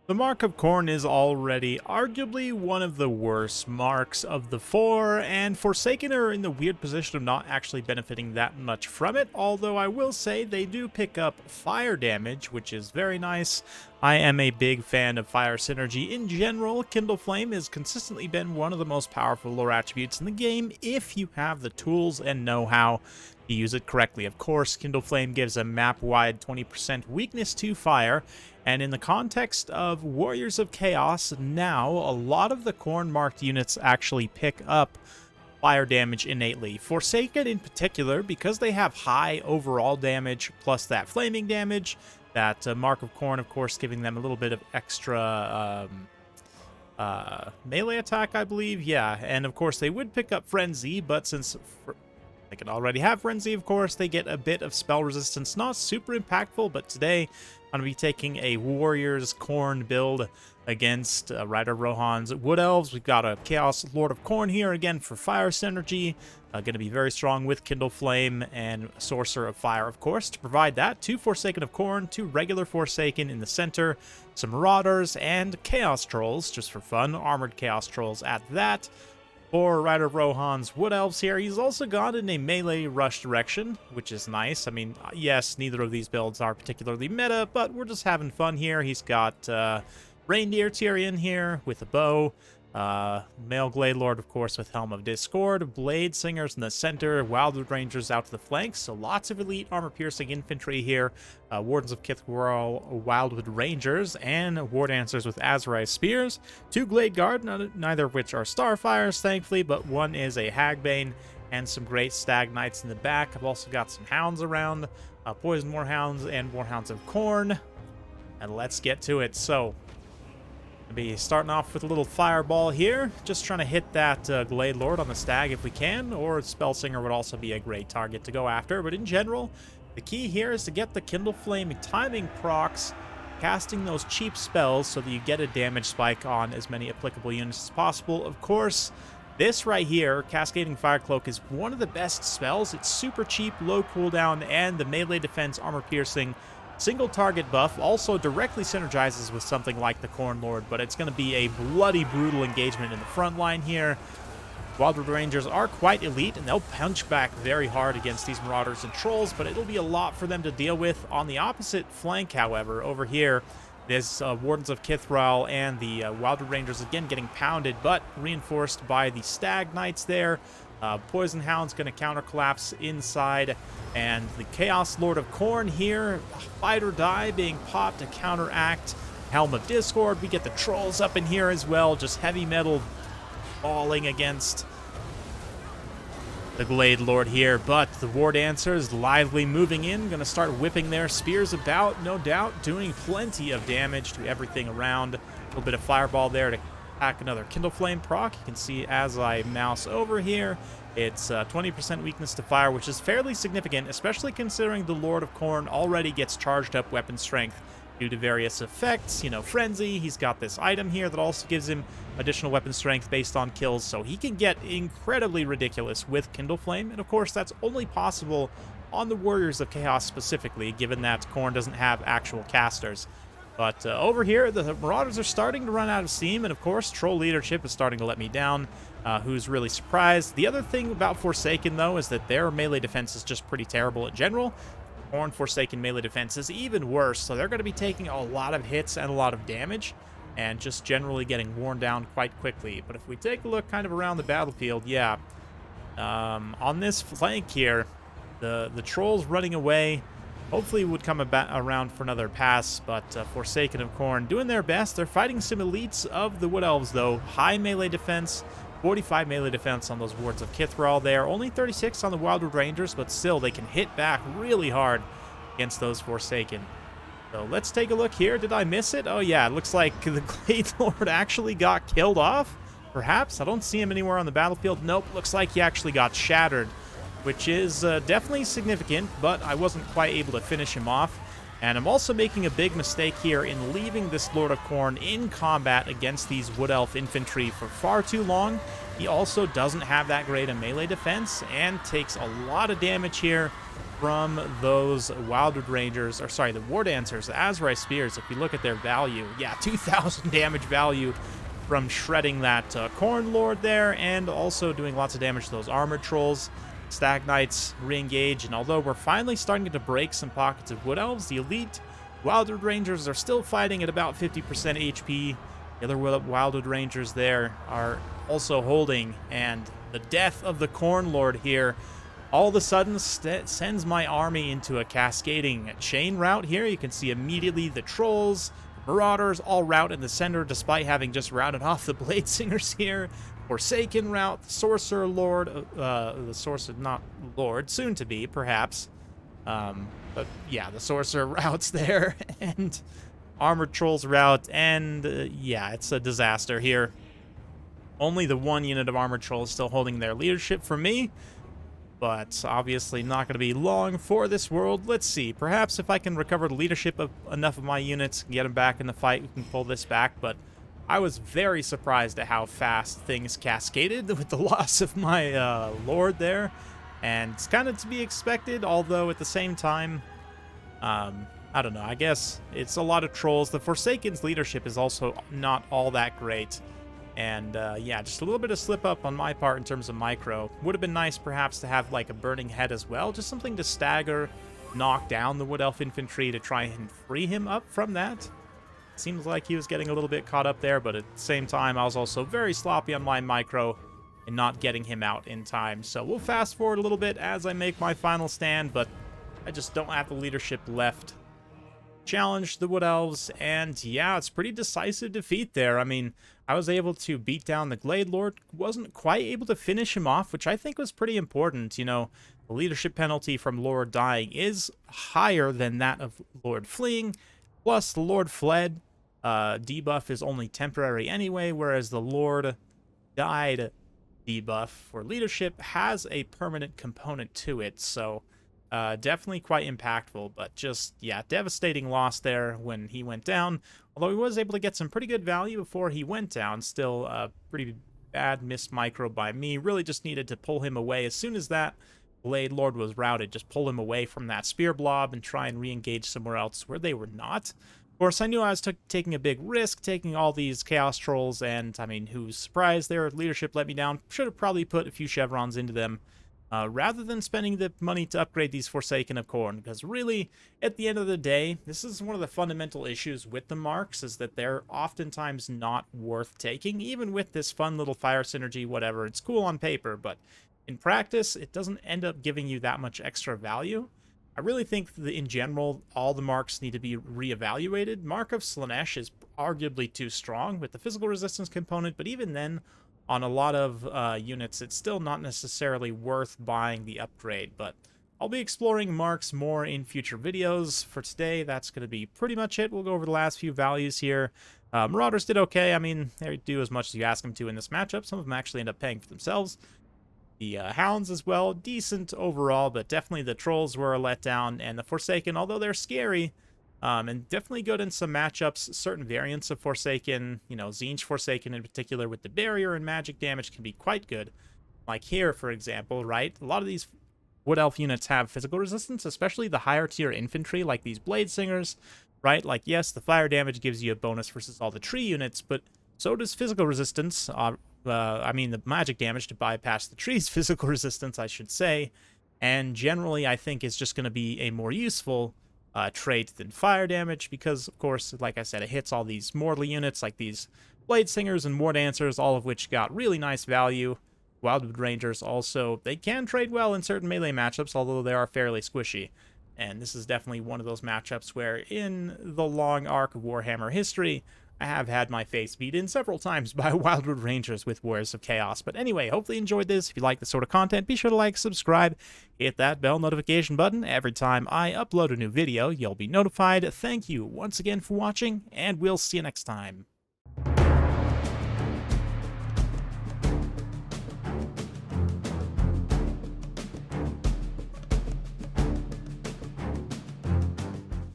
The Mark of Corn is already arguably one of the worst marks of the four, and Forsaken are in the weird position of not actually benefiting that much from it, although I will say they do pick up fire damage, which is very nice. I am a big fan of fire synergy in general. Kindle Flame has consistently been one of the most powerful lore attributes in the game if you have the tools and know-how to use it correctly. Of course, Kindle Flame gives a map-wide 20% weakness to fire, and in the context of Warriors of Chaos, now a lot of the Corn-marked units actually pick up fire damage innately. Forsaken in particular, because they have high overall damage plus that flaming damage, that Mark of Corn, of course, giving them a little bit of extra melee attack, I believe. Yeah, and of course they would pick up Frenzy, but since they can already have Frenzy, of course, they get a bit of spell resistance. Not super impactful, but today I'm going to be taking a Warriors Corn build against Rider Rohan's Wood Elves. We've got a Chaos Lord of Corn here, again, for fire synergy. Going to be very strong with Kindle Flame and Sorcerer of Fire, of course, to provide that. 2 Forsaken of Corn, 2 regular Forsaken in the center, some Marauders, and Chaos Trolls, just for fun. Armored Chaos Trolls at that. For Rider Rohan's Wood Elves here, he's also gone in a melee rush direction, which is nice. I mean, yes, neither of these builds are particularly meta, but we're just having fun here. He's got Reindeer Tyrion here with a bow, Male Glade Lord, of course, with Helm of Discord, Blade Singers in the center, Wildwood Rangers out to the flanks, so lots of elite armor-piercing infantry here, Wardens of Kithral, Wildwood Rangers, and War Dancers with Azrai Spears, 2 Glade Guard, neither of which are Starfires, thankfully, but one is a Hagbane, and some great Stag Knights in the back. I've also got some Hounds around, Poison Warhounds and Warhounds of Corn, and let's get to it. So I'll be starting off with a little fireball here, just trying to hit that Glade Lord on the Stag if we can, or Spellsinger would also be a great target to go after, but in general, the key here is to get the Kindle Flame timing procs, casting those cheap spells so that you get a damage spike on as many applicable units as possible. Of course, this right here, Cascading Fire Cloak, is one of the best spells. It's super cheap, low cooldown, and the melee defense armor piercing single target buff also directly synergizes with something like the Corn Lord, but it's going to be a bloody, brutal engagement in the front line here. Wildwood Rangers are quite elite, and they'll punch back very hard against these Marauders and Trolls, but it'll be a lot for them to deal with. On the opposite flank, however, over here, there's Wardens of Kithral and the Wildwood Rangers again getting pounded, but reinforced by the Stag Knights there. Poison Hound's going to counter-collapse inside, and the Chaos Lord of Corn here, fight or die, being popped to counteract Helm of Discord. We get the Trolls up in here as well, just heavy metal falling against the Glade Lord here, but the War Dancers lively moving in, going to start whipping their spears about, no doubt, doing plenty of damage to everything around. A little bit of fireball there to attack another Kindle Flame proc. You can see as I mouse over here, it's 20% weakness to fire, which is fairly significant, especially considering the Lord of Corn already gets charged up weapon strength due to various effects. You know, Frenzy, he's got this item here that also gives him additional weapon strength based on kills, so he can get incredibly ridiculous with Kindle Flame, and of course that's only possible on the Warriors of Chaos specifically, given that Corn doesn't have actual casters. But over here, the Marauders are starting to run out of steam, and of course, Troll leadership is starting to let me down, who's really surprised. The other thing about Forsaken, though, is that their melee defense is just pretty terrible in general. Corn Forsaken melee defense is even worse, so they're going to be taking a lot of hits and a lot of damage, and just generally getting worn down quite quickly. But if we take a look kind of around the battlefield, yeah, on this flank here, the Trolls running away hopefully would come around for another pass, but Forsaken of Corn doing their best. They're fighting some elites of the Wood Elves, though. High melee defense, 45 melee defense on those Wards of Kithral there. Only 36 on the Wildwood Rangers, but still, they can hit back really hard against those Forsaken. So let's take a look here. Did I miss it? Oh yeah, it looks like the Glade Lord actually got killed off, perhaps. I don't see him anywhere on the battlefield. Nope, looks like he actually got shattered, which is definitely significant, but I wasn't quite able to finish him off. And I'm also making a big mistake here in leaving this Lord of Corn in combat against these Wood Elf infantry for far too long. He also doesn't have that great a melee defense and takes a lot of damage here from those Wildwood Rangers, or sorry, the War Dancers, the Azrai Spears. If you look at their value, yeah, 2,000 damage value from shredding that Corn Lord there, and also doing lots of damage to those Armored Trolls. Stag Knights re-engage, and although we're finally starting to break some pockets of Wood Elves, the elite Wildwood Rangers are still fighting at about 50% HP. The other Wildwood Rangers there are also holding, and the death of the Corn Lord here all of a sudden sends my army into a cascading chain rout here. You can see immediately the Trolls, the Marauders all rout in the center despite having just routed off the Blade Singers here. Forsaken rout, the Sorcerer Lord, the Sorcerer, not Lord, soon to be, perhaps. But yeah, the Sorcerer routes there, and Armored Trolls route, and yeah, it's a disaster here. Only the one unit of Armored Trolls still holding their leadership for me, but obviously not going to be long for this world. Let's see, perhaps if I can recover the leadership of enough of my units, get them back in the fight, we can pull this back, but I was very surprised at how fast things cascaded with the loss of my Lord there, and it's kind of to be expected, although at the same time, I don't know, I guess it's a lot of Trolls. The Forsaken's leadership is also not all that great, and yeah, just a little bit of slip up on my part in terms of micro. Would have been nice perhaps to have like a Burning Head as well, just something to stagger, knock down the Wood Elf infantry to try and free him up from that. Seems like he was getting a little bit caught up there, but at the same time, I was also very sloppy on my micro and not getting him out in time. So we'll fast forward a little bit as I make my final stand, but I just don't have the leadership left. Challenge the Wood Elves, and yeah, it's pretty decisive defeat there. I mean, I was able to beat down the Glade Lord, wasn't quite able to finish him off, which I think was pretty important. You know, the leadership penalty from Lord dying is higher than that of Lord fleeing, plus the Lord fled. Debuff is only temporary anyway, whereas the Lord died debuff for leadership has a permanent component to it, so definitely quite impactful, but just, yeah, devastating loss there when he went down, although he was able to get some pretty good value before he went down. Still pretty bad missed micro by me. Really just needed to pull him away as soon as that Blade Lord was routed, just pull him away from that spear blob and try and re-engage somewhere else where they were not. Of course, I knew I was taking a big risk, taking all these Chaos Trolls, and, I mean, who's surprised their leadership let me down. Should have probably put a few chevrons into them, rather than spending the money to upgrade these Forsaken of Khorne, because really, at the end of the day, this is one of the fundamental issues with the marks, is that they're oftentimes not worth taking, even with this fun little fire synergy, whatever. It's cool on paper, but in practice, it doesn't end up giving you that much extra value. I really think that in general, all the marks need to be reevaluated. Mark of Slaanesh is arguably too strong with the physical resistance component, but even then, on a lot of units, it's still not necessarily worth buying the upgrade. But I'll be exploring marks more in future videos. For today, that's going to be pretty much it. We'll go over the last few values here. Marauders did okay. I mean, they do as much as you ask them to in this matchup. Some of them actually end up paying for themselves. The Hounds as well, decent overall, but definitely the Trolls were a letdown, and the Forsaken, although they're scary, and definitely good in some matchups, certain variants of Forsaken, you know, Tzeentch Forsaken in particular with the barrier and magic damage can be quite good. Like here, for example, right? A lot of these Wood Elf units have physical resistance, especially the higher tier infantry, like these Blade Singers, right? Like, yes, the fire damage gives you a bonus versus all the tree units, but so does physical resistance. I mean, the magic damage to bypass the tree's physical resistance, I should say. And generally, I think is just going to be a more useful trait than fire damage, because, of course, like I said, it hits all these mortal units, like these Blade Singers and War Dancers, all of which got really nice value. Wildwood Rangers also, they can trade well in certain melee matchups, although they are fairly squishy. And this is definitely one of those matchups where, in the long arc of Warhammer history, I have had my face beat in several times by Wildwood Rangers with Warriors of Chaos. But anyway, hopefully you enjoyed this. If you like this sort of content, be sure to like, subscribe, hit that bell notification button. Every time I upload a new video, you'll be notified. Thank you once again for watching, and we'll see you next time.